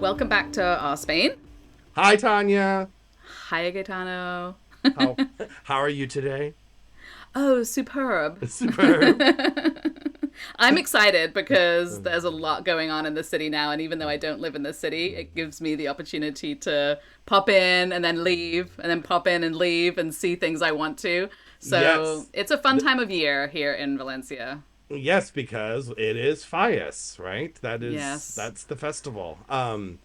Welcome back to Spain. Hi, Tanya. Hi, Gaetano. How how are you today? Oh, superb. Superb. I'm excited because there's a lot going on in the city now, and even though I don't live in the city, it gives me the opportunity to pop in and then leave, and then pop in and leave and see things I want to. So Yes. it's a fun time of year here in Valencia. Yes, because it is Fias, right? Yes. That's the festival. I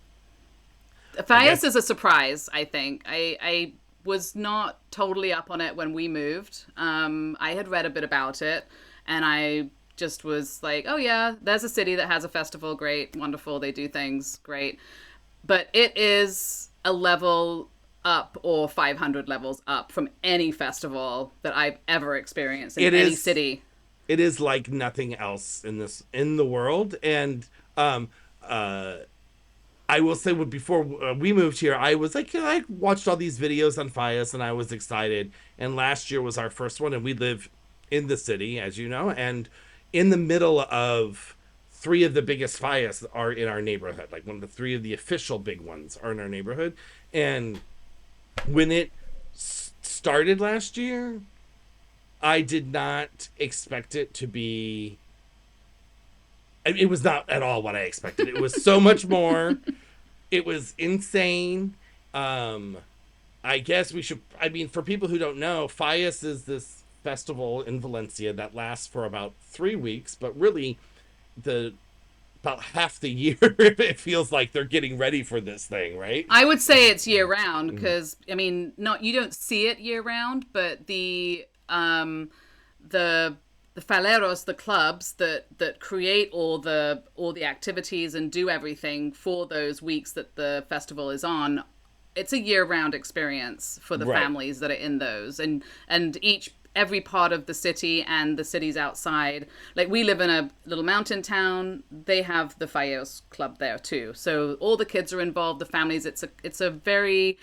Fallas guess is a surprise, I think. I was not totally up on it when we moved. I had read a bit about it, and I just was like, oh, yeah, there's a city that has a festival. Great, wonderful. They do things. Great. But it is a level up or 500 levels up from any festival that I've ever experienced in it any is city. it is like nothing else in the world. And I will say, before we moved here, I was like, I watched all these videos on Fias and I was excited. And last year was our first one, and we live in the city, as you know, and in the middle of three of the biggest Fias are in our neighborhood. Like one of the three of the official big ones are in our neighborhood. And when it started last year, I did not expect it to be. It was not at all what I expected. It was so much more. It was insane. Um, I guess we should. I mean, for people who don't know, Fias is this festival in Valencia that lasts for about 3 weeks, but really, the about half the year, it feels like they're getting ready for this thing, right? I would say it's year round because I mean, not you don't see it year round, but the the faleros, the clubs that create all the activities and do everything for those weeks that the festival is on. It's a year round experience for the Right. families that are in those, and each every part of the city and the cities outside. Like we live in a little mountain town, they have the Fallos club there too. So all the kids are involved, the families. It's a very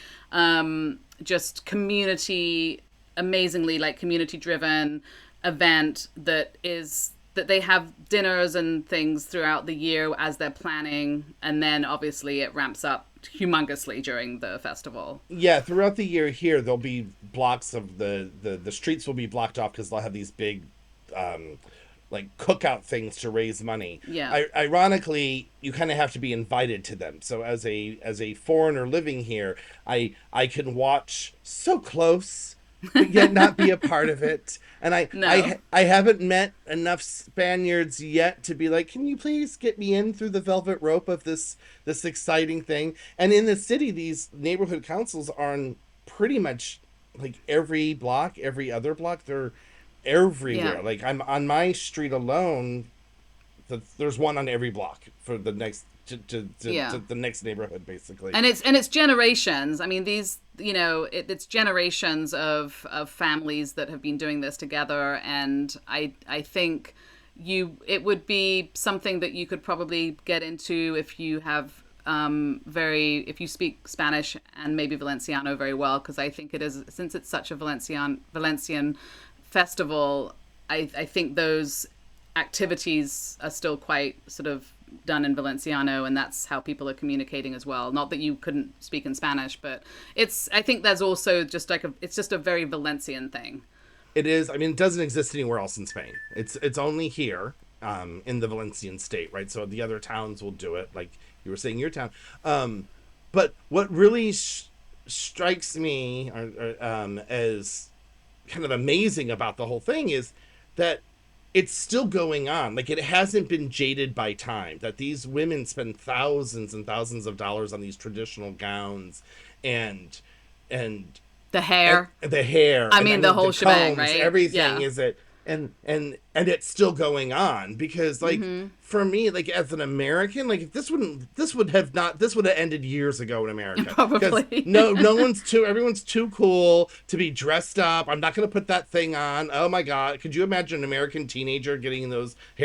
just community, amazingly like community driven event that they have dinners and things throughout the year as they're planning, and then obviously it ramps up humongously during the festival. Yeah, throughout the year here, there'll be blocks of the streets will be blocked off because they'll have these big, um, like cookout things to raise money. Yeah. Ironically, you kind of have to be invited to them. So as a foreigner living here, I can watch so close, but yet not be a part of it. And No. I haven't met enough Spaniards yet to be like, can you please get me in through the velvet rope of this exciting thing? And in the city, these neighborhood councils are on pretty much like every block, every other block. They're Yeah. everywhere. Like I'm on my street alone, there's one on every block for the next Yeah. to the next neighborhood, basically. And it's generations. I mean, these it's generations of families that have been doing this together, and I think it would be something that you could probably get into if you have very if you speak Spanish and maybe Valenciano very well, because I think it is, since it's such a Valencian festival. I think those activities are still quite sort of done in Valenciano, and that's how people are communicating as well. Not that you couldn't speak in Spanish, but I think there's also just like it's just a very Valencian thing. It is. I mean, it doesn't exist anywhere else in Spain. It's only here, in the Valencian state, right? So the other towns will do it, like you were saying, your town. But what really strikes me, as kind of amazing about the whole thing is that it's still going on. Like it hasn't been jaded by time. That these women spend thousands and thousands of dollars on these traditional gowns, and and The hair. the hair, I and I mean, the mean the whole shebang, combs, right? everything Yeah. is it, and it's still going on because like for me, like as an American, like this would have ended years ago in America because Probably. everyone's too cool to be dressed up. I'm not gonna put that thing on. Oh my god, could you imagine an American teenager getting those the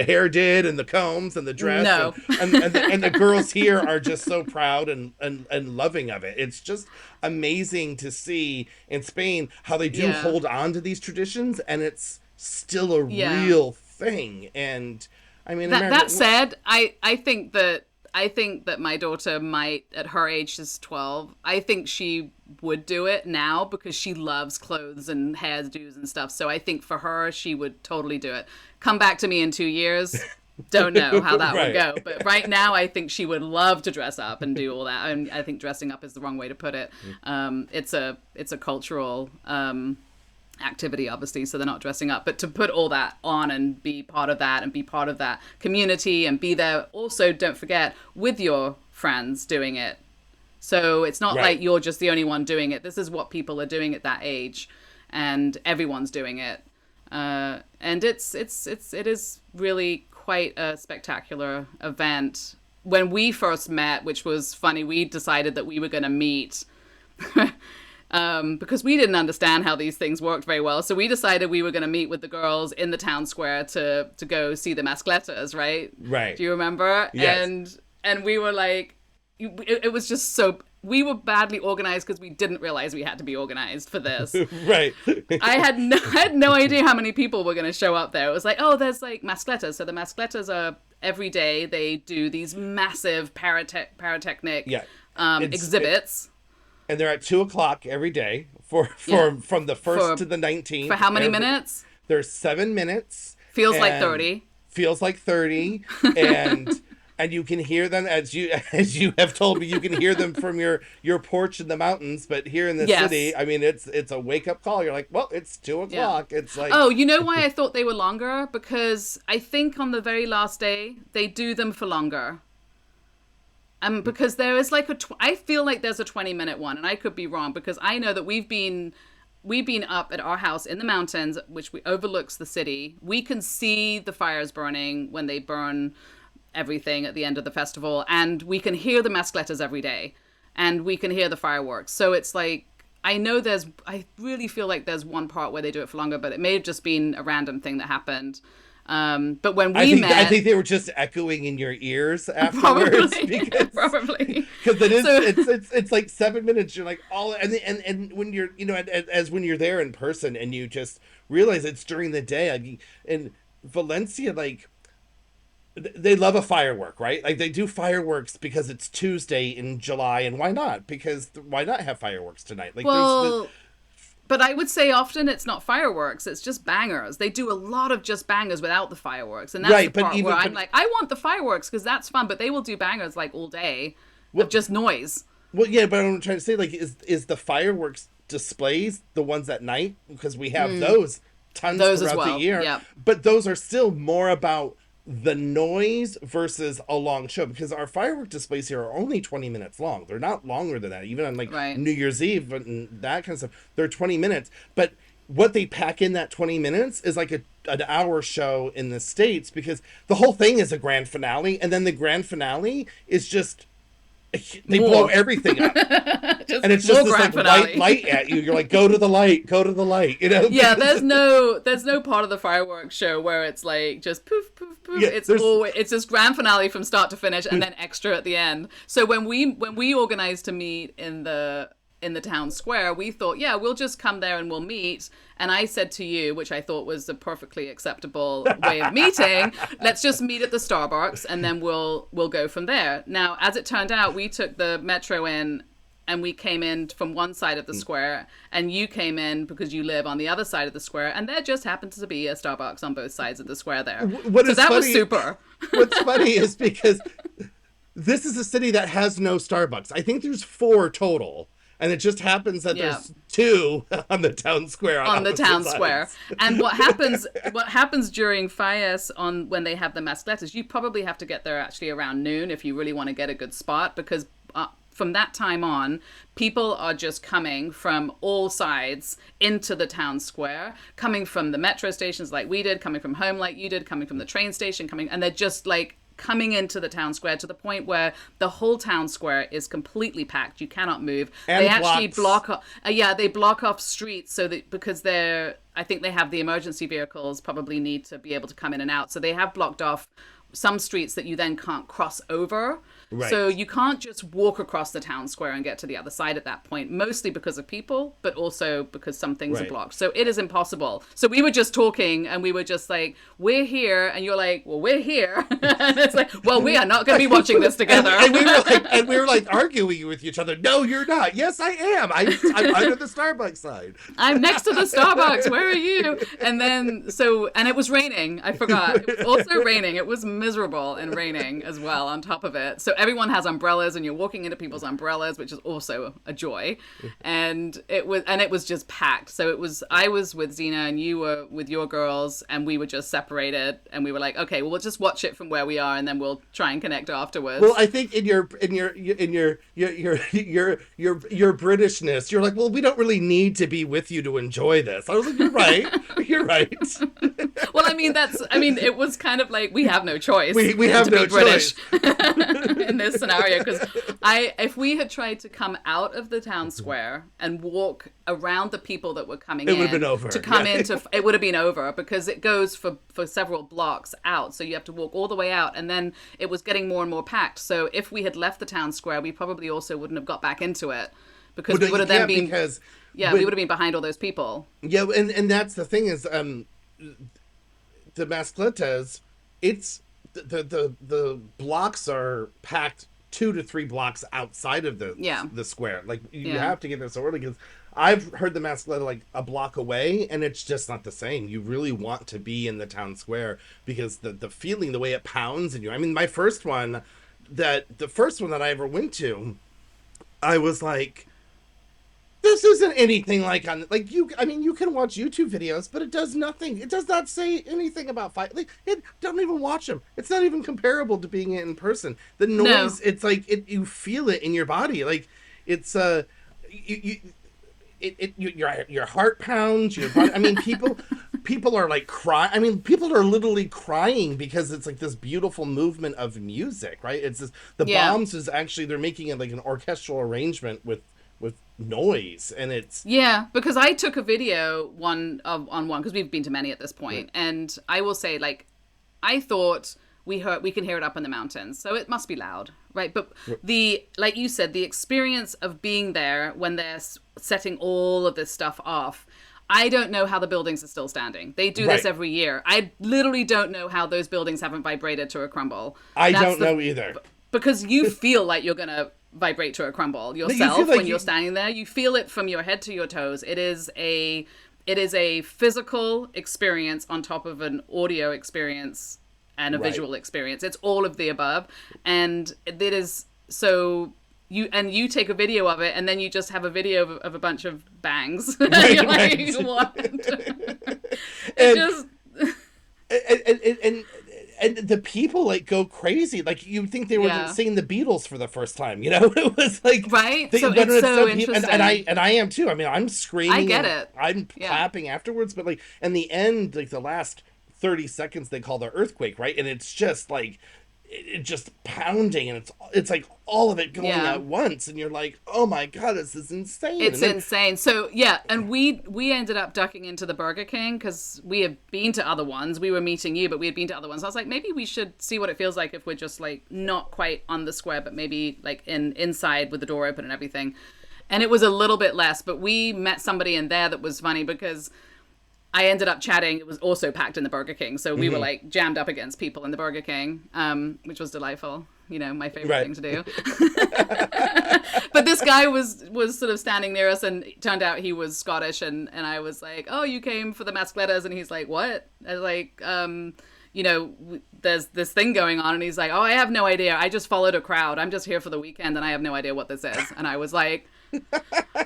hair did and the combs and the dress, No. and the girls here are just so proud and loving of it. It's just amazing to see in Spain how they do Yeah. hold on to these traditions, and it's still a Yeah. real thing. And I mean, That America. said, I think that my daughter might, at her age, she's 12. I think she would do it now because she loves clothes and hairdos and stuff. So I think for her, she would totally do it. Come back to me in 2 years. Don't know how that would Right. go. But right now, I think she would love to dress up and do all that. And I think dressing up is the wrong way to put it. It's a cultural activity, obviously, so they're not dressing up, but to put all that on and be part of that and be part of that community and be there also, don't forget, with your friends doing it. So it's not Right. like you're just the only one doing it. This is what people are doing at that age, and everyone's doing it. And it is really quite a spectacular event. When we first met, which was funny, we decided that we were going to meet because we didn't understand how these things worked very well. So we decided we were going to meet with the girls in the town square to go see the mascletas, right? Right. Do you remember? Yes. And we were like, it was just so, we were badly organized because we didn't realize we had to be organized for this. Right. I had no idea how many people were going to show up there. It was like, oh, there's like mascletas. So the mascletas are every day they do these massive pyrotechnic Yeah. exhibits. And they're at 2:00 every day for Yeah. from the 1st For- to the 19th. For how many minutes? There's 7 minutes. Feels like and 30. Feels like 30, and you can hear them as you have told me. You can hear them from your porch in the mountains. But here in the Yes. city, I mean, it's a wake up call. You're like, well, it's 2:00. It's like, Oh, you know why I thought they were longer? Because I think on the very last day, they do them for longer. Because there is like I feel like there's a 20-minute one, and I could be wrong because I know that we've been up at our house in the mountains, which overlooks the city. We can see the fires burning when they burn everything at the end of the festival, and we can hear the mascletas every day, and we can hear the fireworks. So it's like, I really feel like there's one part where they do it for longer, but it may have just been a random thing that happened. But when we met, I think they were just echoing in your ears afterwards. Probably. Because it's like 7 minutes. You're like and when you're as when you're there in person and you just realize it's during the day. I mean, in Valencia, like they love a firework, right? Like they do fireworks because it's Tuesday in July, and why not? Because why not have fireworks tonight? Like well, but I would say often it's not fireworks, it's just bangers. They do a lot of just bangers without the fireworks. And that's Right, the but part even- where but- I'm like, I want the fireworks because that's fun, but they will do bangers like all day of just noise. Well, yeah, but I'm trying to say, like, is the fireworks displays the ones at night? Because we have those tons Those as throughout well, the year. yeah. But those are still more about the noise versus a long show, because our firework displays here are only 20 minutes long. They're not longer than that. Even on like Right. New Year's Eve and that kind of stuff, they're 20 minutes. But what they pack in that 20 minutes is like an hour show in the States, because the whole thing is a grand finale, and then the grand finale is just they More. blow everything up. And it's just more this like grand finale. white light at you. You're like, go to the light, you know? Yeah, there's no part of the fireworks show where it's like just poof poof poof. Yeah, It's just grand finale from start to finish and then extra at the end. So when we organized to meet in the town square, we thought, yeah, we'll just come there and we'll meet. And I said to you, which I thought was a perfectly acceptable way of meeting, let's just meet at the Starbucks and then we'll go from there. Now, as it turned out, we took the metro in and we came in from one side of the square, and you came in because you live on the other side of the square, and there just happened to be a Starbucks on both sides of the square there. What so is that was funny- super. What's funny is because this is a city that has no Starbucks. I think there's 4 total. And it just happens that Yeah. there's 2 on the town square. On the opposite town sides. square. And what happens during Fallas when they have the mascletas, you probably have to get there actually around noon if you really want to get a good spot, because from that time on, people are just coming from all sides into the town square, coming from the metro stations like we did, coming from home like you did, coming from the train station, and they're just like coming into the town square to the point where the whole town square is completely packed. You cannot move. And they actually blocks. they block off streets so that because I think they have the emergency vehicles probably need to be able to come in and out. So they have blocked off some streets that you then can't cross over. Right. So you can't just walk across the town square and get to the other side at that point, mostly because of people, but also because some things are Right. blocked. So it is impossible. So we were just talking and we were just like, we're here. And you're like, well, we're here. And it's like, well, we are not going to be watching this together. and we were like arguing with each other. No, you're not. Yes, I am. I'm under the Starbucks sign. I'm next to the Starbucks. Where are you? And then, and it was raining. I forgot. It was also raining. It was miserable and raining as well on top of it. So everyone has umbrellas and you're walking into people's umbrellas, which is also a joy. And it was just packed. So I was with Zena and you were with your girls and we were just separated and we were like, okay, well, we'll just watch it from where we are and then we'll try and connect afterwards. Well, I think in your Britishness, you're like, well, we don't really need to be with you to enjoy this. I was like, you're right. You're right. Well, it was kind of like we have no choice. We have no British choice in this scenario, because if we had tried to come out of the town square and walk around the people that were coming in, would have been over. To come into it would have been over because it goes for several blocks out, so you have to walk all the way out, and then it was getting more and more packed. So if we had left the town square, we probably also wouldn't have got back into it because we would have then been we would have been behind all those people. Yeah, and that's the thing is the Mascletas, it's the blocks are packed 2 to 3 blocks outside of the square. Like you have to get there so early because I've heard the Mascleta like a block away and it's just not the same. You really want to be in the town square because the feeling, the way it pounds in you. I mean, the first one that I ever went to, I was like, this isn't anything like you can watch YouTube videos, but it does nothing. It does not say anything about fight. Like, don't even watch them. It's not even comparable to being in person. The noise, it's like you feel it in your body. Like it's your heart pounds. Your body, I mean, people are like crying. I mean, people are literally crying because it's like this beautiful movement of music, right? It's this, the bombs is actually, they're making it like an orchestral arrangement with noise, and it's because I took a video on one because we've been to many at this point, and I will say, like, I thought we can hear it up in the mountains, so it must be loud, right? But like you said, the experience of being there when they're setting all of this stuff off, I don't know how the buildings are still standing. They do this every year. I literally don't know how those buildings haven't vibrated to a crumble. I don't know either, because you feel like you're gonna vibrate to a crumble yourself when you're standing there. You feel it from your head to your toes. It is a physical experience on top of an audio experience and a visual experience. It's all of the above, and it is so. You take a video of it, and then you just have a video of a bunch of bangs. You're like, what? And the people like go crazy. Like you'd think they were seeing the Beatles for the first time. You know, it was like so it's so interesting. And I am too. I mean, I'm screaming. I get it. I'm clapping afterwards, but like in the end, like the last 30 seconds, they call the earthquake, right? And it's just like it just pounding, and it's like all of it going at once, and you're like, oh my god, this is insane. It's insane. So and we ended up ducking into the Burger King because we had been to other ones. We were meeting you, but we had been to other ones. I was like, maybe we should see what it feels like if we're just like not quite on the square, but maybe like inside with the door open and everything. And it was a little bit less, but we met somebody in there that was funny because I ended up chatting. It was also packed in the Burger King. So we were like jammed up against people in the Burger King, which was delightful. You know, my favorite thing to do. But this guy was sort of standing near us, and it turned out he was Scottish. And I was like, oh, you came for the Mascletas? And he's like, what? I was like, you know, there's this thing going on. And he's like, oh, I have no idea. I just followed a crowd. I'm just here for the weekend, and I have no idea what this is. And I was like,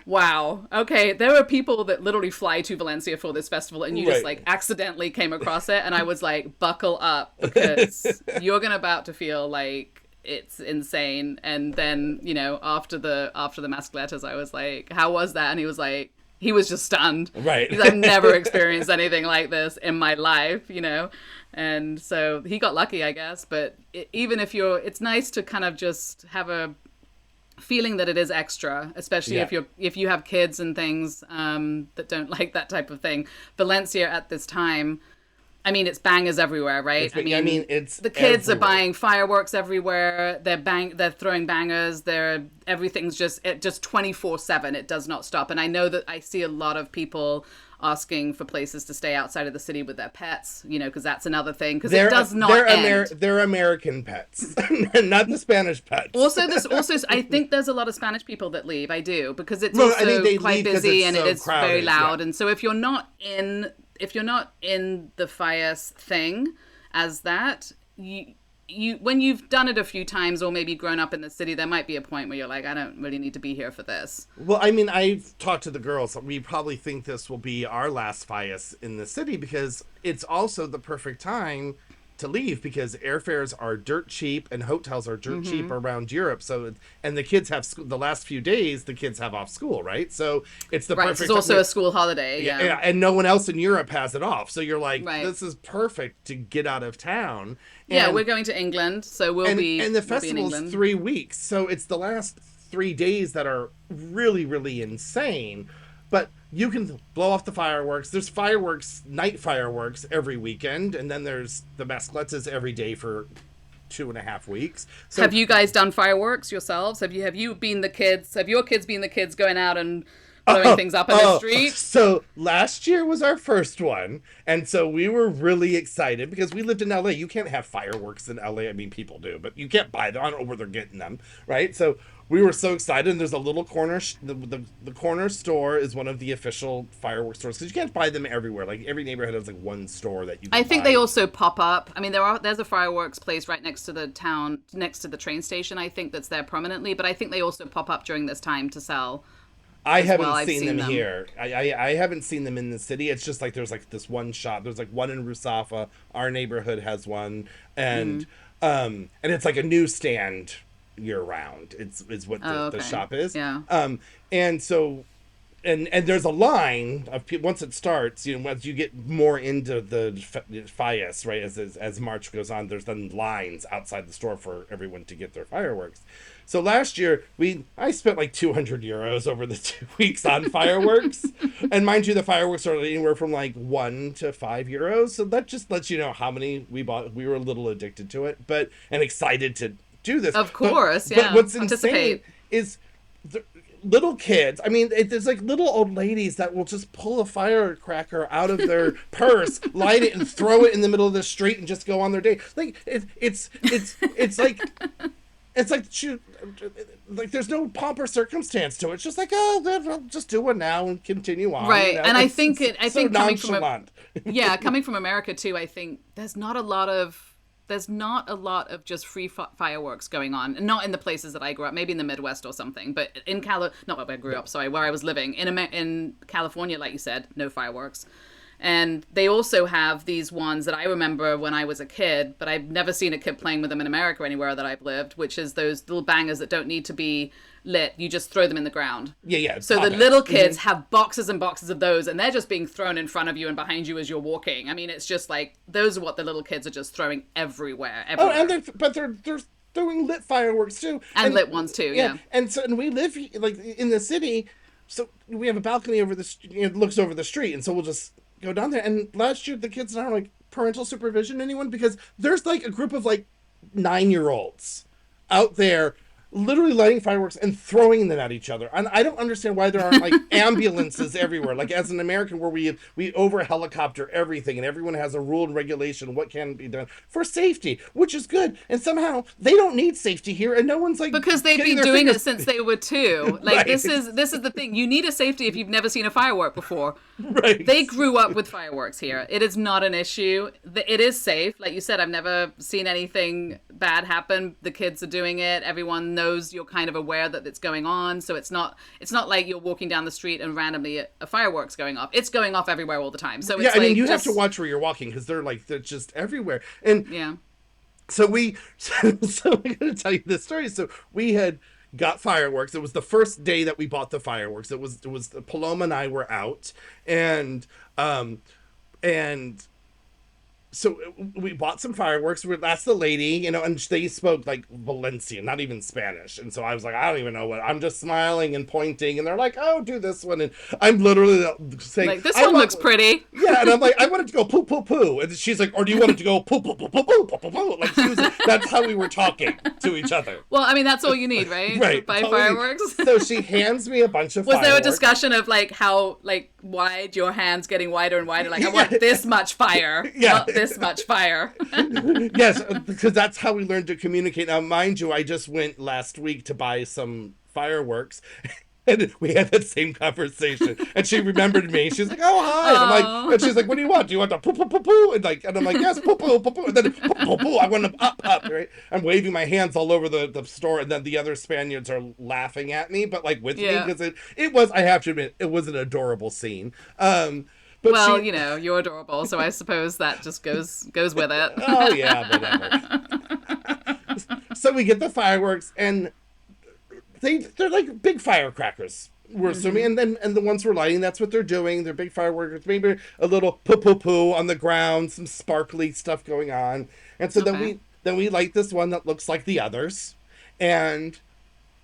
wow. Okay, there are people that literally fly to Valencia for this festival, and you just like accidentally came across it, and I was like, buckle up, because you're about to feel like it's insane. And then, you know, after the Mascletas, I was like, how was that? And he was just stunned. Right. I've never experienced anything like this in my life, you know. And so he got lucky, I guess. But even if it's nice to kind of just have a feeling that it is extra, especially if you have kids and things that don't like that type of thing. Valencia at this time, I mean, it's bangers everywhere, right? I mean, it's the kids are everywhere. buying fireworks everywhere. They're throwing bangers. Everything's just 24/7. It does not stop. And I know that I see a lot of people asking for places to stay outside of the city with their pets, because that's another thing, because it does not end. They're American pets, not the Spanish pets. Also, I think there's a lot of Spanish people that leave. I do, because it's also quite busy and it is crowded, very loud. Yeah. And so if you're not in the Fallas thing as that, you when you've done it a few times or maybe grown up in the city, there might be a point where you're like, I don't really need to be here for this. Well, I mean, I've talked to the girls. We probably think this will be our last Fallas in the city, because it's also the perfect time to leave, because airfares are dirt cheap and hotels are dirt cheap around Europe. So, and the kids have the last few days, the kids have off school, right? So it's the perfect. It's also a school holiday. Yeah, and no one else in Europe has it off. So you're like, this is perfect to get out of town. And, we're going to England, so we'll be. And the festival's 3 weeks, so it's the last 3 days that are really, really insane. But you can blow off the fireworks. There's night fireworks every weekend, and then there's the mascletas every day for 2.5 weeks. So, have you guys done fireworks yourselves? Have you been the kids? Have your kids been the kids going out and blowing things up in the street? So last year was our first one, and so we were really excited because we lived in LA. You can't have fireworks in LA. I mean, people do, but you can't buy them. I don't know where they're getting them, right? So we were so excited. And there's a little corner, the corner store is one of the official fireworks stores, because you can't buy them everywhere. Like every neighborhood has like one store that you can I think buy. they also pop up. I mean, there's a fireworks place right next to the town, next to the train station, I think, that's there permanently. But I think they also pop up during this time to sell. I haven't seen them here. I haven't seen them in the city. It's just like there's like this one shop. There's like one in Rusafa. Our neighborhood has one, and it's like a newsstand year round. Is what the shop is. Yeah. And so, and there's a line of people once it starts. Once you get more into the Fallas, right? As March goes on, there's then lines outside the store for everyone to get their fireworks. So last year, I spent like 200 euros over the 2 weeks on fireworks. And mind you, the fireworks are anywhere from like 1 to 5 euros. So that just lets you know how many we bought. We were a little addicted to it, and excited to do this. Of course, but what's insane is the little kids. I mean, there's like little old ladies that will just pull a firecracker out of their purse, light it, and throw it in the middle of the street and just go on their day. Like it's like. It's like there's no pomp or circumstance to it. It's just like, I'll just do one now and continue on. Right, and I think coming from America too, I think there's not a lot of just free fireworks going on, and not in the places that I grew up. Maybe in the Midwest or something, but in not where I grew up. Sorry, where I was living in California, like you said, no fireworks. And they also have these ones that I remember when I was a kid, but I've never seen a kid playing with them in America anywhere that I've lived, which is those little bangers that don't need to be lit. You just throw them in the ground. Yeah. So the little kids have boxes and boxes of those, and they're just being thrown in front of you and behind you as you're walking. I mean, it's just like, those are what the little kids are just throwing everywhere. Oh, and they're throwing lit fireworks too. And lit ones too, yeah. And we live like in the city, so we have a balcony over it looks over the street, and so we'll just go down there. And last year the kids and I were like, parental supervision, anyone? Because there's like a group of like 9-year-olds out there literally lighting fireworks and throwing them at each other. And I don't understand why there aren't like ambulances everywhere. Like as an American, where we over helicopter everything, and everyone has a rule and regulation what can be done for safety, which is good. And somehow they don't need safety here, and no one's like, because they've been doing it since they were 2. Like right. This is the thing. You need a safety if you've never seen a firework before. Right. They grew up with fireworks here. It is not an issue. It is safe. Like you said, I've never seen anything bad happen. The kids are doing it. Everyone knows, you're kind of aware that it's going on. So it's not like you're walking down the street and randomly a firework's going off. It's going off everywhere all the time. So it's you have to watch where you're walking, because they're just everywhere. And yeah. So I'm going to tell you this story. So we had got fireworks. It was the first day that we bought the fireworks. It was Paloma and I were out, and so we bought some fireworks. That's the lady, and they spoke like Valencian, not even Spanish. And so I was like, I don't even know what. I'm just smiling and pointing, and they're like, "Oh, do this one," and I'm literally saying, Like, this one looks pretty. Yeah, and I'm like, I want it to go poo poo poo, and she's like, or do you want it to go poo poo poo poo poo poo poo poo? Like that's how we were talking to each other. Well, I mean, that's all you need, right? Right. Buy Totally. fireworks. So she hands me a bunch of Was fireworks. there a discussion of like how like wide your hands getting wider and wider? Like, I want this much fire, not this much fire. Yes, because that's how we learned to communicate. Now, mind you, I just went last week to buy some fireworks. And we had that same conversation, and she remembered me. She's like, "Oh, hi!" And I'm like, and she's like, "What do you want? Do you want the poo poo poo poo?" And I'm like, "Yes, poo poo poo poo." And then poo poo poo. I want them up, right? I'm waving my hands all over the store, and then the other Spaniards are laughing at me, but like with me because it was. I have to admit, it was an adorable scene. But well, you're adorable, so I suppose that just goes with it. Oh yeah, whatever. So we get the fireworks, and they're like big firecrackers. We're assuming, and the ones we're lighting, that's what they're doing. They're big fireworks, maybe a little poo poo poo on the ground, some sparkly stuff going on, and so then we light this one that looks like the others, and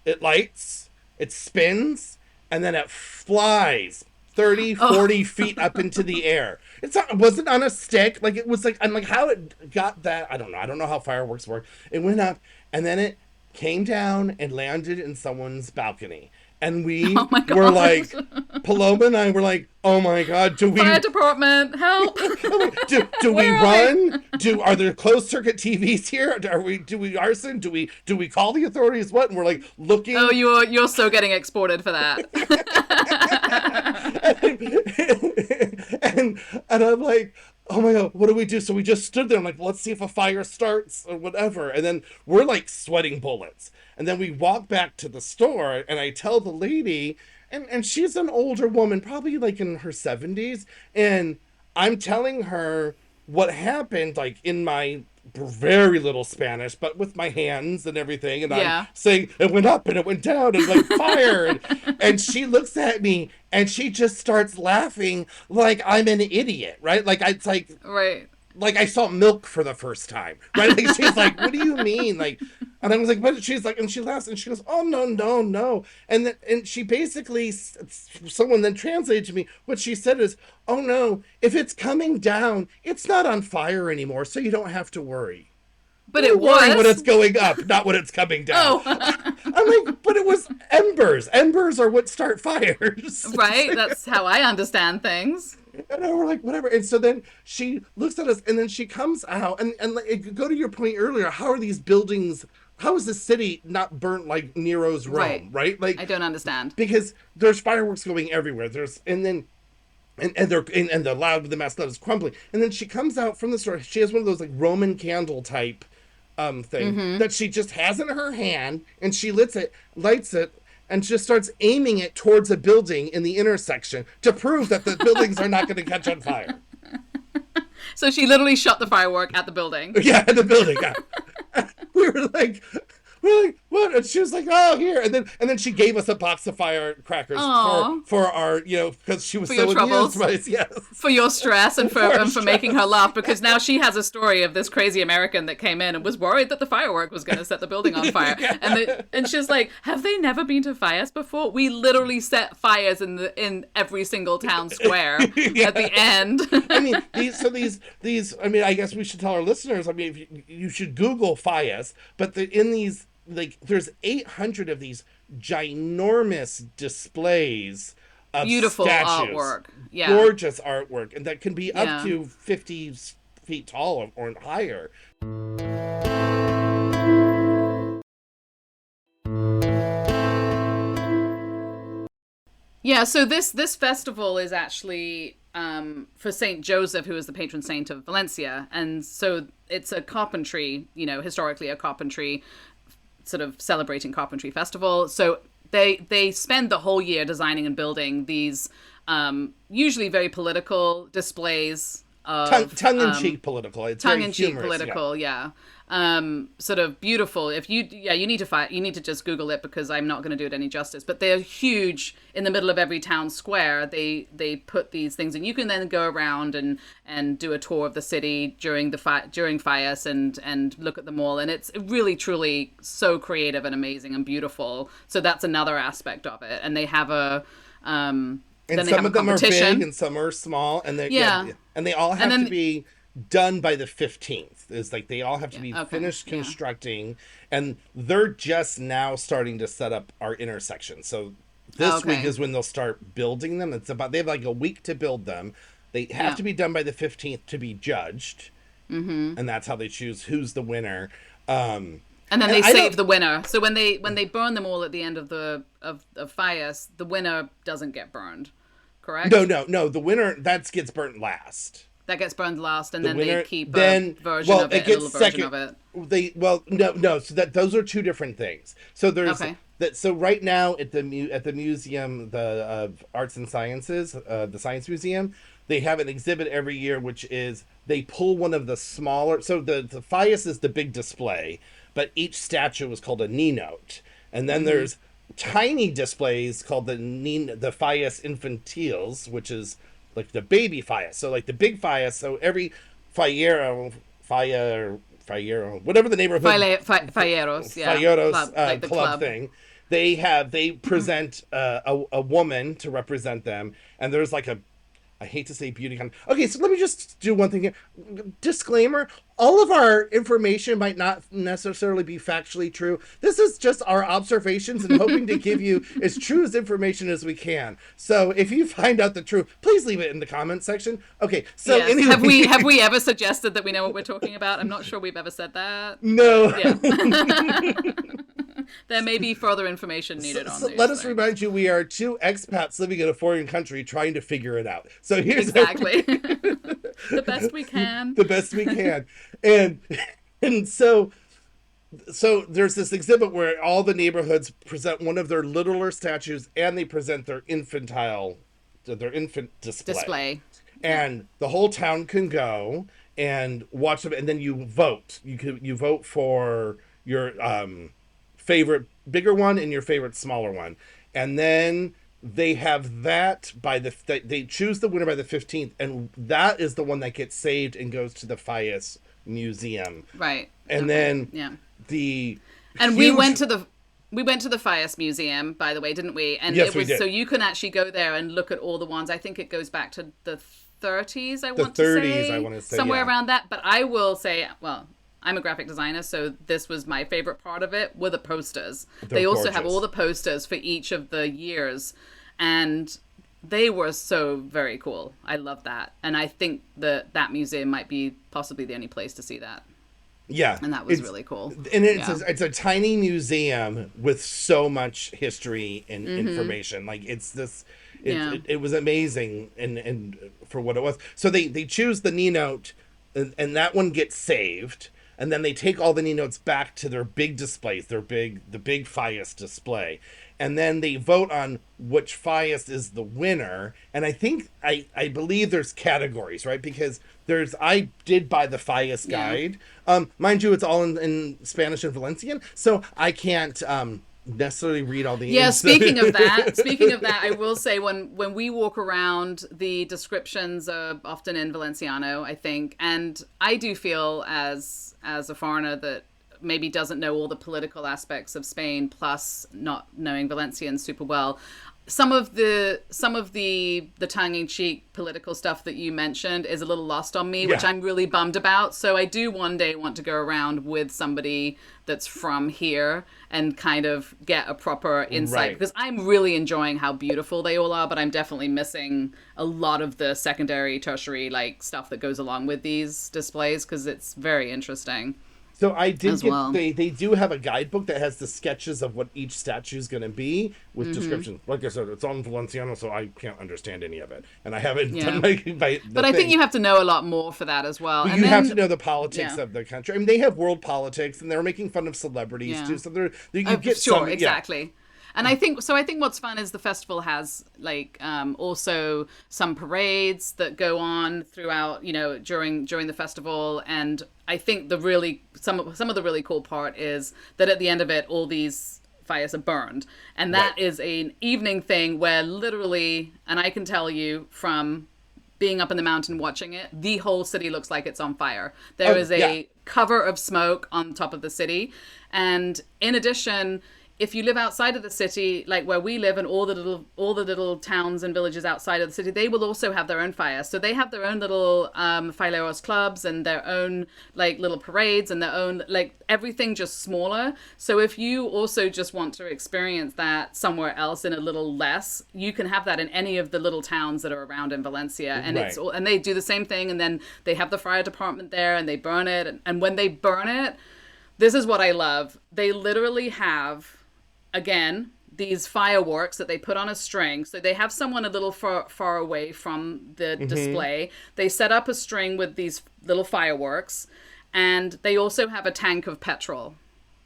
it lights, it spins, and then it flies 30, 40 feet up into the air. It wasn't on a stick, like it was like, I'm like, how it got that, I don't know how fireworks work. It went up, and then it came down and landed in someone's balcony. And we were like, Paloma and I were like, oh my God, do we... Fire department, help! do we run? Are there closed circuit TVs here? Do we arson? Do we call the authorities? What? And we're like looking... Oh, you're so getting exported for that. and I'm like, oh my God, what do we do? So we just stood there. I'm like, let's see if a fire starts or whatever. And then we're like sweating bullets. And then we walk back to the store, and I tell the lady, and she's an older woman, probably like in her 70s. And I'm telling her what happened, like in my very little Spanish, but with my hands and everything. And I'm saying it went up and it went down and like fire. And she looks at me and she just starts laughing like I'm an idiot, right? Like it's like, right. Like I saw milk for the first time, right? Like she's like, what do you mean? Like, and I was like, but she's like, and she laughs and she goes, oh no. And she basically, someone then translated to me, what she said is, oh no, if it's coming down, it's not on fire anymore, so you don't have to worry. But it was when it's going up, not when it's coming down. Oh. I'm like, but it was embers. Embers are what start fires. Right, that's how I understand things. And we're like, whatever. And so then she looks at us, and then she comes out, and go to your point earlier. How are these buildings? How is the city not burnt like Nero's Rome? Right? Like I don't understand, because there's fireworks going everywhere. And the loud, the mass is crumbling. And then she comes out from the store. She has one of those like Roman candle type thing that she just has in her hand, and she lights it. And just starts aiming it towards a building in the intersection to prove that the buildings are not going to catch on fire. So she literally shot the firework at the building. Yeah, at the building. Yeah. We were like, what? And she was like, oh, here. And then she gave us a box of firecrackers for our, because she was for so your troubles, yes. For your stress and for making her laugh, because now she has a story of this crazy American that came in and was worried that the firework was going to set the building on fire. Yeah. And she's like, have they never been to fires before? We literally set fires in every single town square at the end. I mean, these. I mean, I guess we should tell our listeners. I mean, if you should Google fires, but in these. Like there's 800 of these ginormous displays of beautiful statues, artwork, gorgeous artwork, and that can be up to 50 feet tall or higher. Yeah, so this festival is actually for Saint Joseph, who is the patron saint of Valencia, and so it's a carpentry, historically a carpentry. Sort of celebrating carpentry festival. So they spend the whole year designing and building these usually very political displays of tongue-in-cheek political. It's very tongue-in-cheek humorous, political, yeah. Sort of beautiful. If you need to just Google it, because I'm not going to do it any justice. But they're huge in the middle of every town square. They put these things, and you can then go around and do a tour of the city during Fias and look at them all. And it's really truly so creative and amazing and beautiful. So that's another aspect of it. And they have and then some of them are competition. big and some are small, and and they all have then, to be done by the 15th. Is like they all have to be finished yeah. constructing, and they're just now starting to set up our intersection. So this week is when they'll start building them. They have like a week to build them. They have to be done by the 15th to be judged, and that's how they choose who's the winner. And then they save the winner. So when they burn them all at the end of Fias, the winner doesn't get burned, correct? No. The winner gets burnt last. That gets burned last, and then they keep a version of it, a little version of it. No. So those are two different things. So there's that. So right now at the museum, of Arts and Sciences, the Science Museum, they have an exhibit every year, which is they pull one of the smaller. So the Fias is the big display, but each statue is called a Ninot, and then there's tiny displays called the Fias Infantiles, which is like the baby Fias. So like the big Fias, so every Fallero, whatever the neighborhood Falleros, club thing, they present a woman to represent them, and there's like I hate to say beauty con. Okay, so let me just do one thing here. Disclaimer: all of our information might not necessarily be factually true. This is just our observations and hoping to give you as true as information as we can. So if you find out the truth, please leave it in the comment section. Okay, so anyway. Have we ever suggested that we know what we're talking about? I'm not sure we've ever said that. No. Yeah. There may be further information needed on these. Let us remind you, we are two expats living in a foreign country trying to figure it out. So here's exactly the best we can. The best we can, and so there's this exhibit where all the neighborhoods present one of their littler statues, and they present their infant display. And the whole town can go and watch them, and then you vote. You vote for your favorite bigger one and your favorite smaller one, and then they have that they choose the winner by the 15th, and that is the one that gets saved and goes to the Fias Museum, right? And then we went to the Fias Museum, by the way, didn't we? And yes, we did. So you can actually go there and look at all the ones. I think it goes back to the 30s. I want to say somewhere around that. But I will say, well, I'm a graphic designer, so this was my favorite part of it, were the posters. They also have all the posters for each of the years, and they were so very cool. I love that. And I think that museum might be possibly the only place to see that. Yeah. And that was really cool. And it's a tiny museum with so much history and information. Like it was amazing and for what it was. So they choose the Ninot, and that one gets saved. And then they take all the Ninots back to their big displays, the big Fias display. And then they vote on which Fias is the winner. And I think, I believe there's categories, right? Because I did buy the Fias guide. Mind you, it's all in Spanish and Valencian. So I can't necessarily read all the speaking of that, I will say when we walk around, the descriptions are often in Valenciano, I think, and I do feel as a foreigner that maybe doesn't know all the political aspects of Spain, plus not knowing Valencian super well, some of the tongue-in-cheek political stuff that you mentioned is a little lost on me, which I'm really bummed about. So I do one day want to go around with somebody that's from here and kind of get a proper insight, because I'm really enjoying how beautiful they all are, but I'm definitely missing a lot of the secondary, tertiary stuff that goes along with these displays, because it's very interesting. So I did they do have a guidebook that has the sketches of what each statue is going to be with descriptions. Like I said, it's on Valenciano, so I can't understand any of it, and I haven't done But I think you have to know a lot more for that as well. But you have to know the politics of the country. I mean, they have world politics, and they're making fun of celebrities too. So you get exactly. And I think what's fun is the festival has like also some parades that go on throughout, during the festival. And I think some of the really cool part is that at the end of it, all these fires are burned, and that is an evening thing where literally, and I can tell you from being up in the mountain watching it, the whole city looks like it's on fire. There is a cover of smoke on top of the city. And in addition, if you live outside of the city, like where we live, and all the little towns and villages outside of the city, they will also have their own fires. So they have their own little Fileros clubs and their own like little parades and their own like everything just smaller. So if you also just want to experience that somewhere else in a little less, you can have that in any of the little towns that are around in Valencia. And and they do the same thing. And then they have the fire department there and they burn it. And when they burn it, this is what I love. They literally have, again, these fireworks that they put on a string. So they have someone a little far away from the display. They set up a string with these little fireworks, and they also have a tank of petrol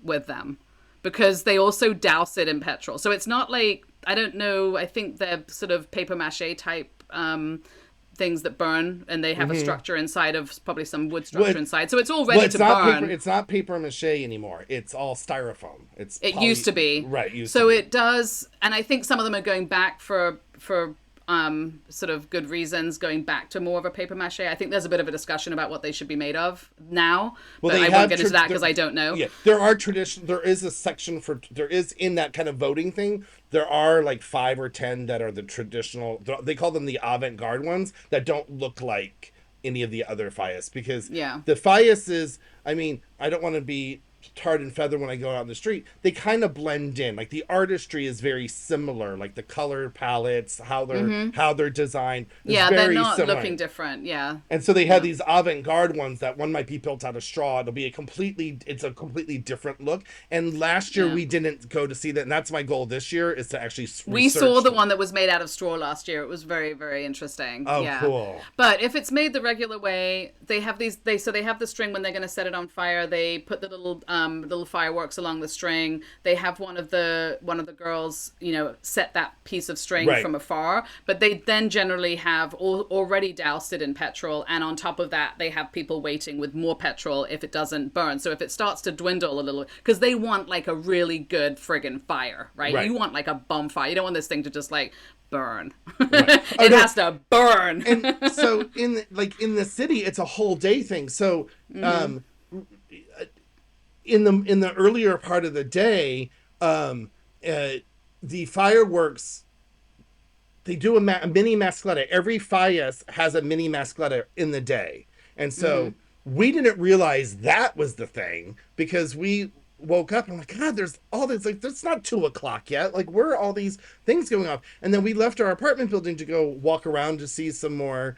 with them because they also douse it in petrol. So it's not like, I don't know, I think they're sort of paper mache type things that burn, and they have a structure inside of probably some wood structure inside, so it's all ready to burn. It's not paper mache anymore. It's all styrofoam. It used to be, right? It does, and I think some of them are going back for sort of good reasons, going back to more of a paper mache. I think there's a bit of a discussion about what they should be made of now, but I won't get into that because I don't know. Yeah, there are tradition. There is a section there is in that kind of voting thing. There are like 5 or 10 that are the traditional. They call them the avant-garde ones that don't look like any of the other Fallas, because the Fallas is. I mean, I don't want to be tarred and feather when I go out in the street. They kind of blend in. Like the artistry is very similar, like the color palettes, how they're designed. They're not similar. Looking different. Yeah. And so they have these avant-garde ones that one might be built out of straw. It's a completely different look. And last year we didn't go to see that, and that's my goal this year is to actually we saw the one that was made out of straw last year. It was very, very interesting. Oh, cool. But if it's made the regular way, they have they have the string when they're going to set it on fire. They put the little fireworks along the string. They have one of the girls, set that piece of string from afar. But they then generally have already doused it in petrol, and on top of that, they have people waiting with more petrol if it doesn't burn. So if it starts to dwindle a little, because they want like a really good friggin' fire, right? You want like a bonfire. You don't want this thing to just like burn. Right. It has to burn. And so in the city, it's a whole day thing. So in the earlier part of the day, the fireworks, they do a mini mascleta. Every Fallas has a mini mascleta in the day. And so we didn't realize that was the thing, because we woke up and I'm like, God, there's all this, like, it's not 2:00 yet. Like, where are all these things going off? And then we left our apartment building to go walk around to see some more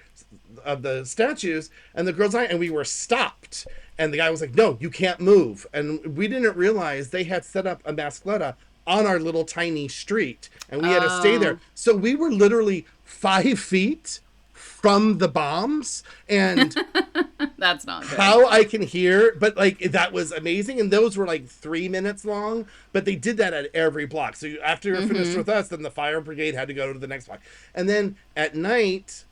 of the statues, and the girls and we were stopped. And the guy was like, no, you can't move. And we didn't realize they had set up a mascleta on our little tiny street, and we had to stay there. So we were literally 5 feet from the bombs, and that's not good. How I can hear, but like that was amazing. And those were like 3 minutes long, but they did that at every block. So after you're finished with us, then the fire brigade had to go to the next block. And then at night,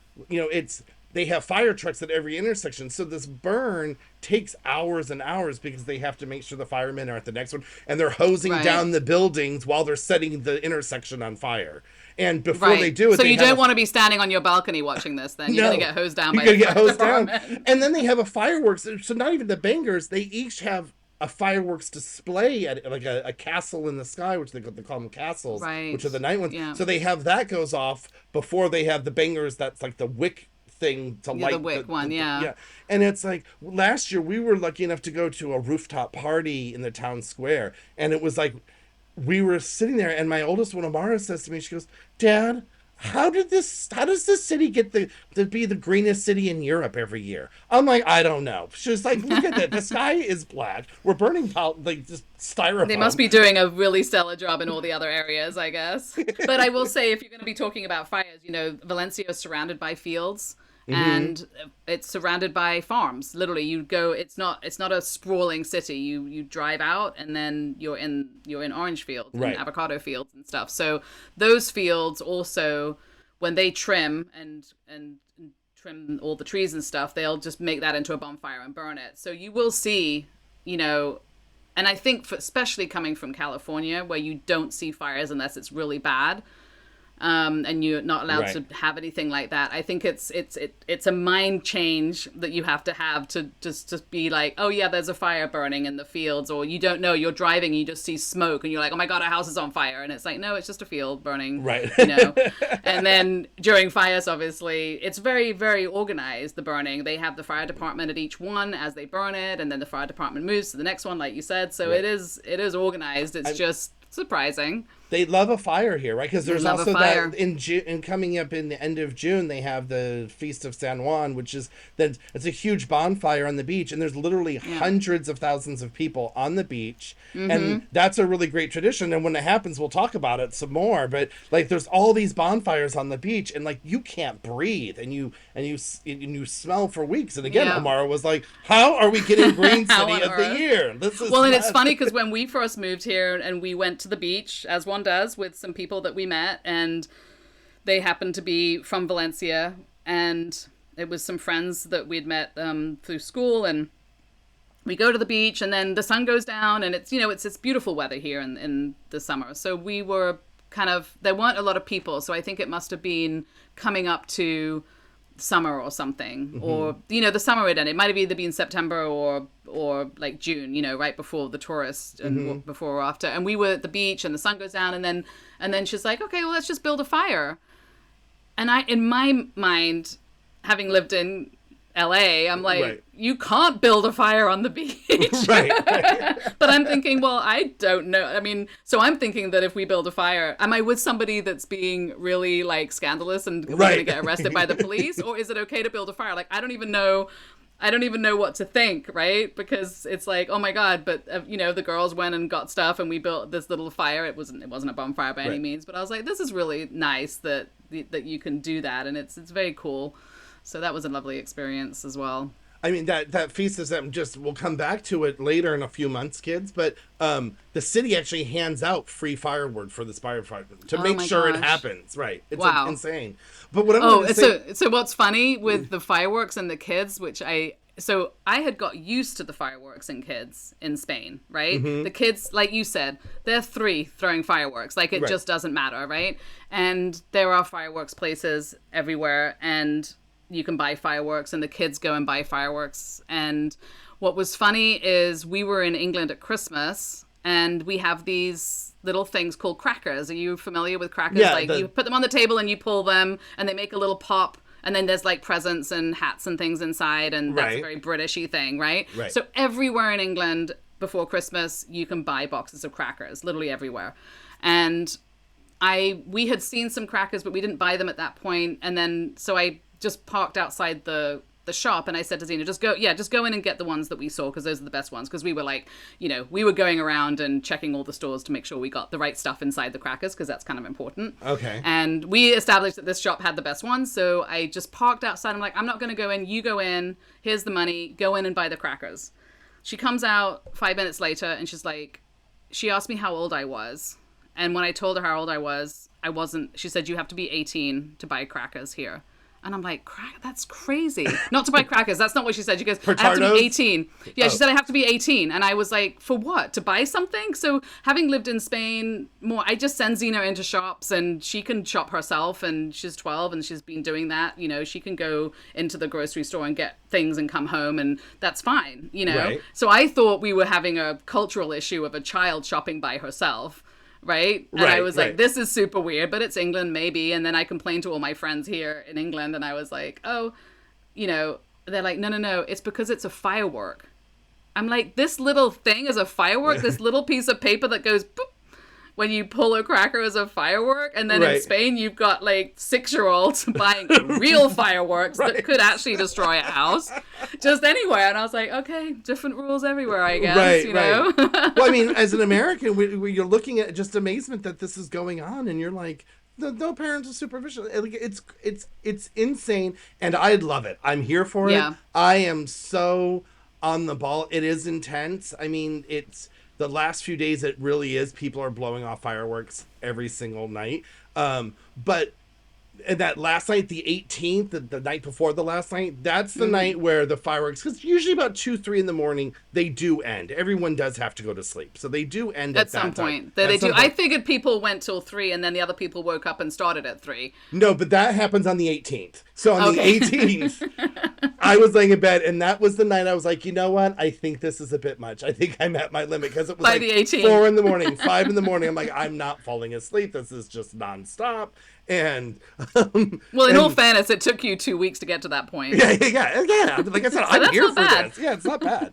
they have fire trucks at every intersection. So this burn takes hours and hours because they have to make sure the firemen are at the next one, and they're hosing down the buildings while they're setting the intersection on fire. And before they do it, so you don't want to be standing on your balcony watching this. Then you're gonna get hosed down. You're gonna get hosed down. And then they have a fireworks. So not even the bangers. They each have a fireworks display at like a castle in the sky, which they call them castles, which are the night ones. Yeah. So they have that goes off before they have the bangers. That's like the wick thing to light the wick one. Yeah. And it's like last year we were lucky enough to go to a rooftop party in the town square, and it was like we were sitting there, and my oldest one, Amara, says to me, she goes, Dad, how does this city get to be the greenest city in Europe every year? I'm like, I don't know. She's like, look at that. The sky is black. We're burning like just styrofoam. They must be doing a really stellar job in all the other areas, I guess. But I will say, if you're going to be talking about fires, Valencia is surrounded by fields. and it's surrounded by farms. Literally, you go. It's not a sprawling city. You drive out, and then you're in orange fields and Right. avocado fields and stuff. So those fields also, when they trim and trim all the trees and stuff, they'll just make that into a bonfire and burn it. So you will see, and I think especially coming from California, where you don't see fires unless it's really bad, and you're not allowed to have anything like that. I think it's a mind change that you have to just be like, oh yeah, there's a fire burning in the fields, or you don't know, you're driving and you just see smoke and you're like, oh my god, our house is on fire, and it's like, no, it's just a field burning, right? And then during fires, obviously, it's very, very organized, the burning. They have the fire department at each one as they burn it, and then the fire department moves to the next one, like you said. So it is organized. It's just surprising. They love a fire here, right? Because there's also that in coming up in the end of June, they have the Feast of San Juan, which is that it's a huge bonfire on the beach, and there's literally hundreds of thousands of people on the beach, and that's a really great tradition. And when it happens, we'll talk about it some more. But like, there's all these bonfires on the beach, and like you can't breathe, and you smell for weeks. And again, Amara was like, "How are we getting Green City of the Year?" This is and it's funny because when we first moved here and we went to the beach, as one does, with some people that we met, and they happened to be from Valencia, and it was some friends that we'd met through school, and we go to the beach, and then the sun goes down, and it's beautiful weather here in the summer. So we were there weren't a lot of people, so I think it must have been coming up to summer or something, or the summer had ended. It might have either been September or like June, right before the tourists and before or after. And we were at the beach, and the sun goes down, and then she's like, okay, well, let's just build a fire. And in my mind, having lived in LA, I'm like, you can't build a fire on the beach. Right. But I'm thinking, well, I don't know. I mean, so I'm thinking that if we build a fire, am I with somebody that's being really like scandalous and we're going to get arrested by the police? Or is it okay to build a fire? Like, I don't even know what to think, right? Because it's like, oh my God, but the girls went and got stuff and we built this little fire. It wasn't a bonfire by any means, but I was like, this is really nice that you can do that, and it's very cool. So that was a lovely experience as well. I mean, that feast is we'll come back to it later in a few months, kids, but the city actually hands out free firewood for this firefighter to make sure it happens. Right. It's insane. But what so what's funny with the fireworks and the kids, I had got used to the fireworks and kids in Spain, right? The kids, like you said, they're 3 throwing fireworks. Like, it just doesn't matter, right? And there are fireworks places everywhere, and you can buy fireworks, and the kids go and buy fireworks. And what was funny is we were in England at Christmas, and we have these little things called crackers. Are you familiar with crackers? Yeah, you put them on the table and you pull them, and they make a little pop, and then there's like presents and hats and things inside, and that's a very Britishy thing, right? So everywhere in England before Christmas, you can buy boxes of crackers, literally everywhere. And we had seen some crackers, but we didn't buy them at that point. And then, so I just parked outside the shop, and I said to Zena, just go in and get the ones that we saw, because those are the best ones. Because we were like, we were going around and checking all the stores to make sure we got the right stuff inside the crackers, because that's kind of important. Okay. And we established that this shop had the best ones, so I just parked outside. I'm like, I'm not going to go in, you go in, here's the money, go in and buy the crackers. She comes out 5 minutes later, and she's like, she asked me how old I was. And when I told her how old I wasn't. She said, you have to be 18 to buy crackers here. And I'm like, that's crazy. Not to buy crackers. That's not what she said. She goes, I have to be 18. Yeah, She said, I have to be 18. And I was like, for what? To buy something? So having lived in Spain more, I just send Zena into shops, and she can shop herself, and she's 12 and she's been doing that. She can go into the grocery store and get things and come home, and that's fine, Right. So I thought we were having a cultural issue of a child shopping by herself. Right? And I was like, this is super weird, but it's England, maybe. And then I complained to all my friends here in England, and I was like, oh, they're like, no, it's because it's a firework. I'm like, this little thing is a firework? This little piece of paper that goes boop when you pull a cracker as a firework? And then in Spain, you've got like 6-year-olds buying real fireworks that could actually destroy a house just anywhere. And I was like, okay, different rules everywhere, I guess, know? Well, I mean, as an American, you're looking at just amazement that this is going on, and you're like, no parental supervision. Like, it's insane, and I love it. I'm here for it. Yeah. I am so on the ball. It is intense. I mean, it's the last few days. It really is. People are blowing off fireworks every single night. But and that last night, the 18th, the night before the last night, that's the night where the fireworks, because usually about 2, 3 in the morning, they do end. Everyone does have to go to sleep. So they do end at some that point. time. They do. I figured people went till 3 and then the other people woke up and started at 3. No, but that happens on the 18th. So on the 18th, I was laying in bed, and that was the night I was like, you know what? I think this is a bit much. I think I'm at my limit, because it was By like the 18th. 4 in the morning, 5 in the morning. I'm like, I'm not falling asleep. This is just nonstop. And well, in all fairness, it took you 2 weeks to get to that point. Yeah. Like I said, I'm here for this. Yeah, it's not bad.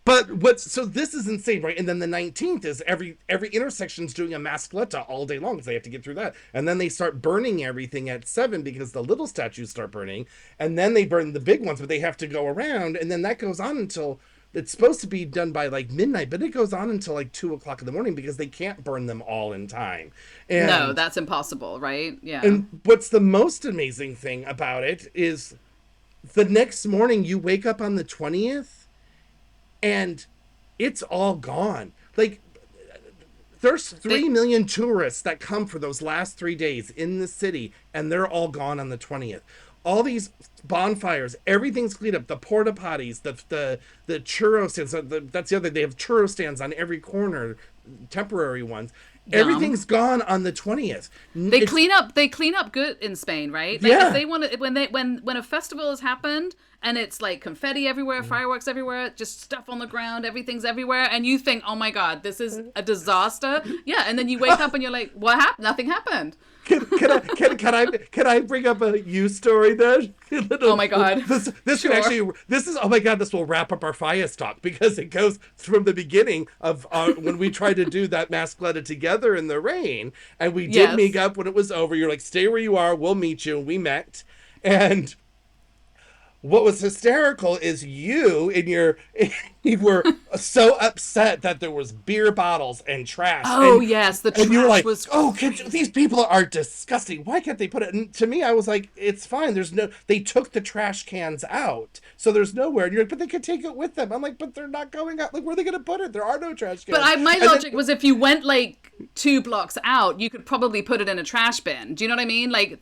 But so this is insane, right? And then the 19th is every intersection's doing a mascletta all day long, so they have to get through that. And then they start burning everything at 7 because the little statues start burning, and then they burn the big ones, but they have to go around, and then that goes on until. It's supposed to be done by like midnight, but it goes on until like 2 o'clock in the morning because they can't burn them all in time. And, no, that's impossible, right? Yeah. And what's the most amazing thing about it is the next morning you wake up on the 20th and it's all gone. Like, there's 3 million tourists that come for those last 3 days in the city, and they're all gone on the 20th. All these bonfires, everything's cleaned up. The porta potties, the churro stands. That's the other. They have churro stands on every corner, temporary ones. Yum. Everything's gone on the 20th. They clean up. They clean up good in Spain, right? Like, yeah. If they want to, when a festival has happened and it's like confetti everywhere, fireworks everywhere, just stuff on the ground, everything's everywhere, and you think, oh my God, this is a disaster. Yeah, and then you wake up and you're like, what happened? Nothing happened. Can I bring up a you story then? Oh my God. This sure. This is, oh my God, this will wrap up our Fias talk, because it goes from the beginning of when we tried to do that mascletta together in the rain, and we did meet up when it was over. You're like, stay where you are, we'll meet you. And we met. And what was hysterical is you were so upset that there was beer bottles and trash. Oh, yes, the trash and you were like, was... oh, these people are disgusting. Why can't they put it? And to me, I was like, it's fine. They took the trash cans out, so there's nowhere. And you're like, but they could take it with them. I'm like, but they're not going out. Like, where are they going to put it? There are no trash cans. But my logic was, if you went like 2 blocks out, you could probably put it in a trash bin. Do you know what I mean? Like,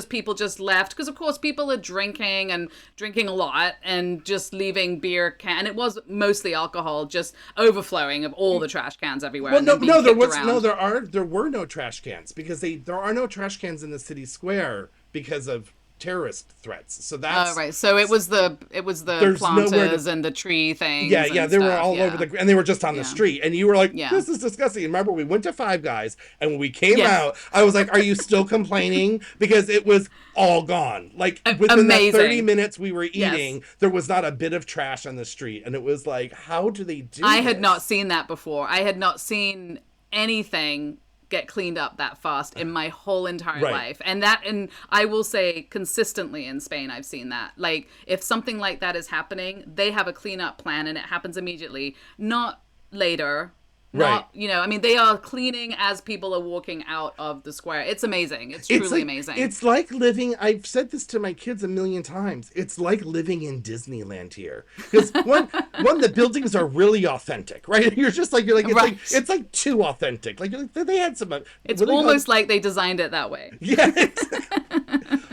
people just left, because of course people are drinking a lot and just leaving beer can. It was mostly alcohol just overflowing of all the trash cans everywhere. Well, there were no trash cans, because there are no trash cans in the city square because of terrorist threats. So that's right. So it was the planters and the tree things. Yeah, they were all over and they were just on the street. And you were like, this is disgusting. And remember, we went to Five Guys, and when we came out, I was like, are you still complaining? Because it was all gone. Like, within that 30 minutes we were eating, there was not a bit of trash on the street. And it was like, how do they do I had not seen that before. I had not seen anything get cleaned up that fast in my whole entire life. And I will say, consistently in Spain, I've seen that. Like, if something like that is happening, they have a cleanup plan, and it happens immediately, not later. Not, I mean, they are cleaning as people are walking out of the square. It's amazing. It's truly amazing. It's like living, I've said this to my kids a million times, it's like living in Disneyland here. Because one, the buildings are really authentic, right? It's like too authentic. Like, they had some... It's almost like they designed it that way. Yeah.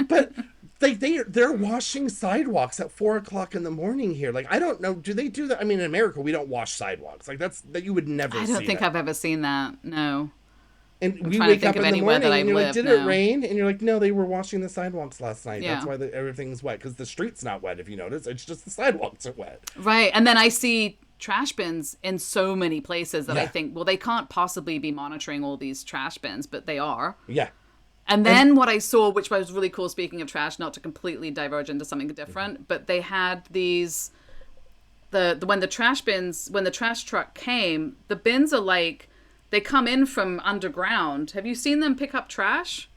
But... They're washing sidewalks at 4 o'clock in the morning here. Like, I don't know. Do they do that? I mean, in America, we don't wash sidewalks. Like, that you would never see. I don't think I've ever seen that. No. And we wake up in the morning and you're like, did it rain? And you're like, no, they were washing the sidewalks last night. Yeah. That's why everything's wet. Because the street's not wet, if you notice. It's just the sidewalks are wet. Right. And then I see trash bins in so many places that I think, well, they can't possibly be monitoring all these trash bins, but they are. Yeah. And then what I saw, which was really cool, speaking of trash, not to completely diverge into something different, but they had these, when the trash truck came, the bins are like, they come in from underground. Have you seen them pick up trash?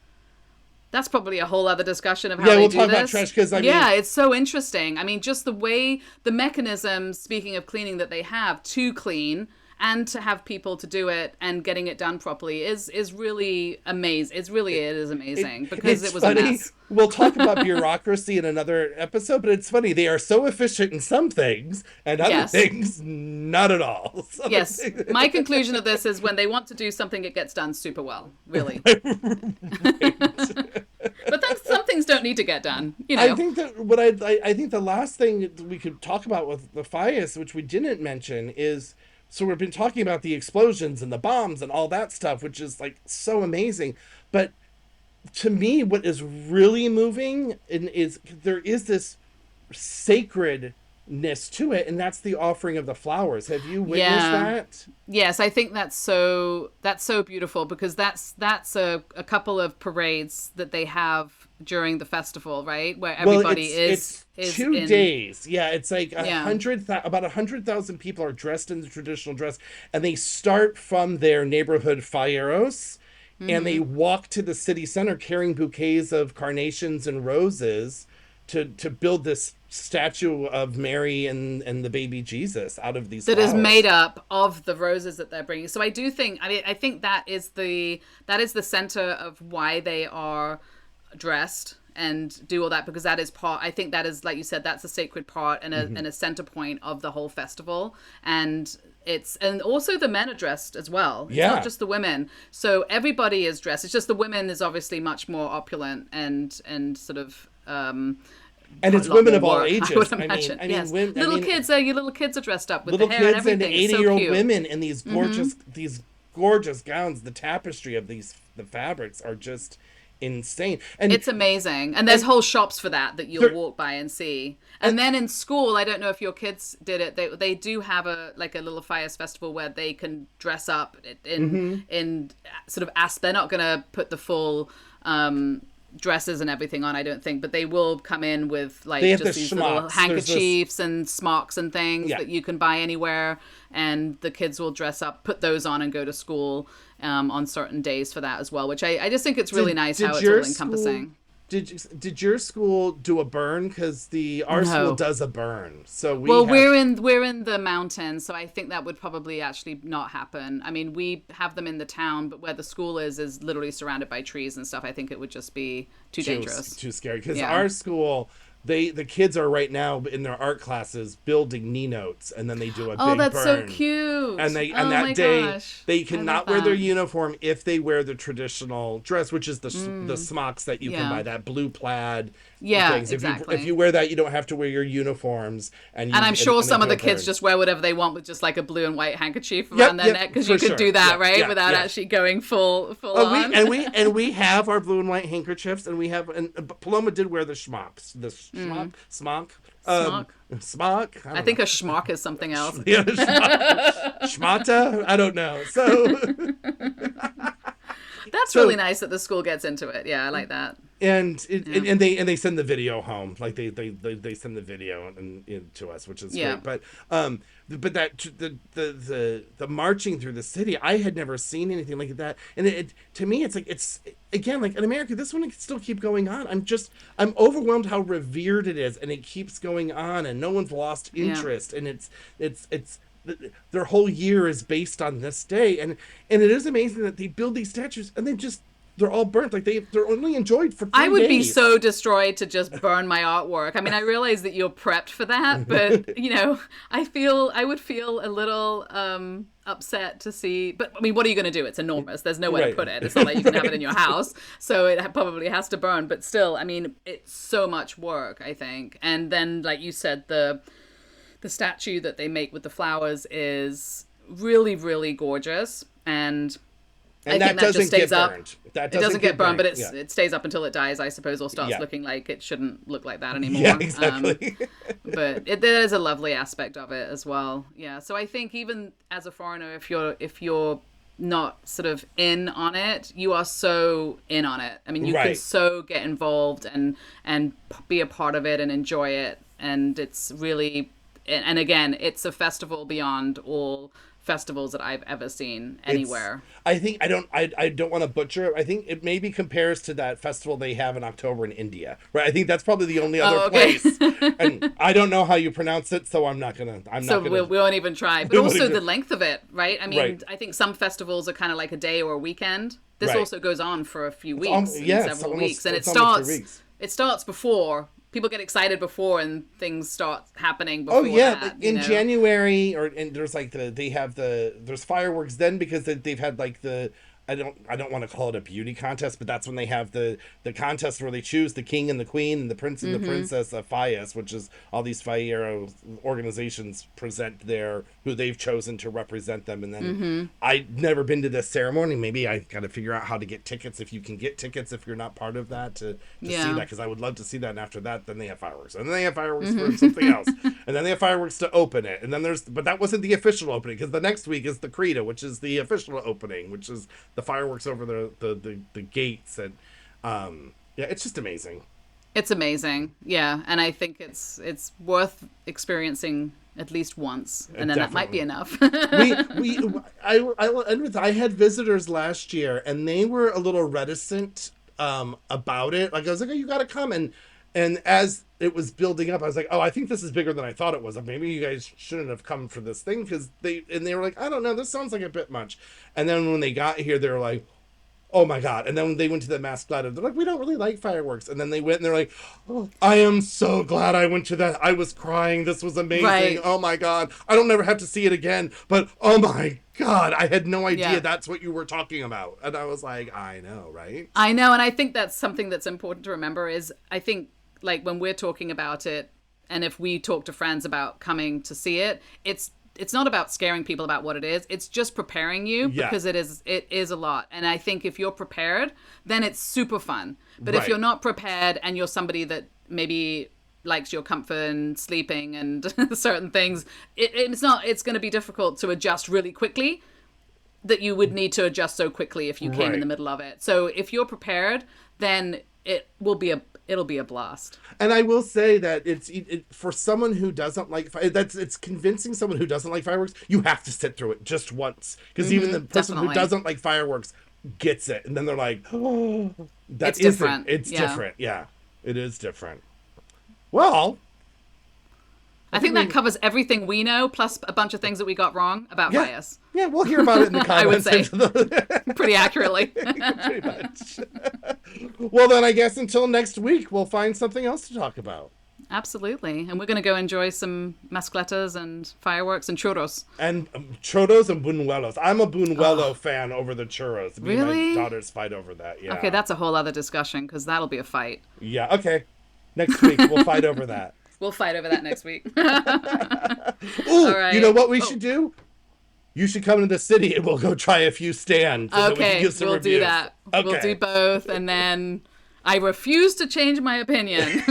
That's probably a whole other discussion of how they do this. Yeah, we'll talk about trash, because it's so interesting. I mean, just the way, the mechanisms, speaking of cleaning, that they have to clean and to have people to do it and getting it done properly is really amazing. It is amazing because it was funny. A mess. We'll talk about bureaucracy in another episode, but it's funny. They are so efficient in some things and other things, not at all. Yes. My conclusion of this is when they want to do something, it gets done super well, really. But some things don't need to get done, you know. I think that I think the last thing we could talk about with the Fallas, which we didn't mention, is, so we've been talking about the explosions and the bombs and all that stuff, which is like so amazing. But to me, what is really moving is there is this sacredness to it, and that's the offering of the flowers. Have you witnessed that? Yes, I think that's so beautiful, because that's a couple of parades that they have during the festival, right? Where everybody is 2 days. Yeah, it's like about 100,000 people are dressed in the traditional dress, and they start from their neighborhood falleros, and they walk to the city center carrying bouquets of carnations and roses to build this statue of Mary and the baby Jesus out of these flowers. That is made up of the roses that they're bringing. So I do think, I think that is the center of why they are dressed and do all that, because that is part, I think that is, like you said, that's a sacred part and a center point of the whole festival. And also the men are dressed as well. It's not just the women. So everybody is dressed. It's just the women is obviously much more opulent and sort of and it's women of all ages. I would imagine. I mean, yes. Your little kids are dressed up with the hair and everything. And 80-year-old women in these gorgeous gowns. The tapestry of the fabrics are just insane, and it's amazing. And there's whole shops for that you'll walk by and see. And then in school, I don't know if your kids did it. They do have a little Fallas festival where they can dress up in sort of they're not going to put the full dresses and everything on, I don't think, but they will come in with like just these little handkerchiefs and smocks and things that you can buy anywhere, and the kids will dress up, put those on, and go to school on certain days for that as well, which I just think it's really nice how it's all encompassing. Did your school do a burn? Because our school does a burn. So we're in the mountains, so I think that would probably actually not happen. I mean, we have them in the town, but where the school is literally surrounded by trees and stuff. I think it would just be too dangerous, too scary. Because our school, the kids are right now in their art classes building Ninots, and then they do a big burn. Oh, that's so cute. And that day they cannot wear their uniform if they wear the traditional dress, which is the smocks that you can buy, that blue plaid things. Exactly. If you wear that, you don't have to wear your uniforms. And I'm sure some of the kids just wear whatever they want with just like a blue and white handkerchief around their neck, because you could do that, right? Without actually going full on. We have our blue and white handkerchiefs, and Paloma did wear the schmocks. Smock. I think a schmock is something else. Yeah, schmata. I don't know. So that's really nice that the school gets into it. Yeah, I like that. And they send the video home, like they send the video to us, which is great. But that the marching through the city, I had never seen anything like that. And to me, it's again, like in America, this one can still keep going on. I'm overwhelmed how revered it is, and it keeps going on, and no one's lost interest, and it's their whole year is based on this day, and it is amazing that they build these statues and they're all burnt. Like they're only enjoyed for 3 days. I would be so destroyed to just burn my artwork. I mean, I realize that you're prepped for that, but I would feel a little upset to see. But I mean, what are you going to do? It's enormous. There's nowhere to put it. It's not like you can have it in your house, so it probably has to burn. But still, I mean, it's so much work, I think. And then, like you said, the statue that they make with the flowers is really, really gorgeous, and I think that just stays up. It doesn't get burned, but it stays up until it dies, I suppose, or starts looking like it shouldn't look like that anymore. Yeah, exactly. But there is a lovely aspect of it as well. Yeah, so I think even as a foreigner, if you're not sort of in on it, you are so in on it. I mean, you can so get involved and be a part of it and enjoy it, and it's really. And again, it's a festival beyond all festivals that I've ever seen anywhere. I think I don't want to butcher it. I think it maybe compares to that festival they have in October in India, right? I think that's probably the only other place. And I don't know how you pronounce it, so I'm not gonna. We won't even try. But also the length of it, right? I mean, I think some festivals are kind of like a day or a weekend. This also goes on for a few weeks, several weeks, and it starts before. People get excited before, and things start happening before. Oh yeah, that, in January, there's like there's fireworks then, because they've had like I don't want to call it a beauty contest, but that's when they have the contest where they choose the king and the queen and the prince and the princess of Fallas, which is all these Fallero organizations present who they've chosen to represent them. And then I've never been to this ceremony. Maybe I got to figure out how to get tickets, if you can get tickets if you're not part of that, to see that, because I would love to see that. And after that, then they have fireworks, and then they have fireworks for something else, and then they have fireworks to open it, and then but that wasn't the official opening, because the next week is the Credo, which is the official opening, which is the fireworks over the gates. And it's just amazing. It's amazing. Yeah. And I think it's worth experiencing at least once, and then that might be enough. I had visitors last year, and they were a little reticent about it. Like, I was like, oh, you gotta come. And as it was building up, I was like, oh, I think this is bigger than I thought it was. Maybe you guys shouldn't have come for this thing, because they were like, I don't know, this sounds like a bit much. And then when they got here, they were like, oh my God. And then when they went to the Mascleta, they're like, we don't really like fireworks. And then they went and they're like, oh, I am so glad I went to that. I was crying. This was amazing. Right. Oh my God. I don't ever have to see it again. But oh my God, I had no idea that's what you were talking about. And I was like, I know, right? I know. And I think that's something that's important to remember is, I think, like, when we're talking about it, and if we talk to friends about coming to see it, it's not about scaring people about what it is. It's just preparing you, because it is a lot. And I think if you're prepared, then it's super fun. But if you're not prepared, and you're somebody that maybe likes your comfort and sleeping and certain things, it's going to be difficult to adjust really quickly, that you would need to adjust so quickly if you came in the middle of it. So if you're prepared, then it'll be a blast. And I will say that it's for someone who doesn't like it's convincing someone who doesn't like fireworks. You have to sit through it just once, because even the person who doesn't like fireworks gets it, and then they're like, oh, it's different. It's different. Yeah, it is different. Well, I think that covers everything we know, plus a bunch of things that we got wrong about Fallas. Yeah, we'll hear about it in the comments. I would say. Pretty accurately. Pretty much. Well, then I guess until next week, we'll find something else to talk about. Absolutely. And we're going to go enjoy some mascletas and fireworks and churros. And churros and buñuelos. I'm a buñuelo fan over the churros. Me and my daughters fight over that, yeah. Okay, that's a whole other discussion, because that'll be a fight. Yeah, okay. Next week, we'll fight over that. We'll fight over that next week. Ooh, all right. You know what we should do? You should come to the city, and we'll go try a few stands. Okay, we'll do that. Okay. We'll do both, and then I refuse to change my opinion.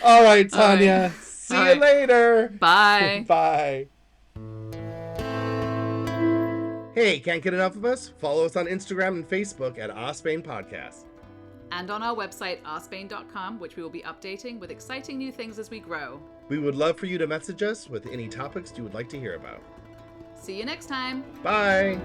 All right, Tanya. Right. See you later. Bye. Bye. Hey, can't get enough of us? Follow us on Instagram and Facebook at Ospain Podcast. And on our website, ourspain.com, which we will be updating with exciting new things as we grow. We would love for you to message us with any topics you would like to hear about. See you next time. Bye.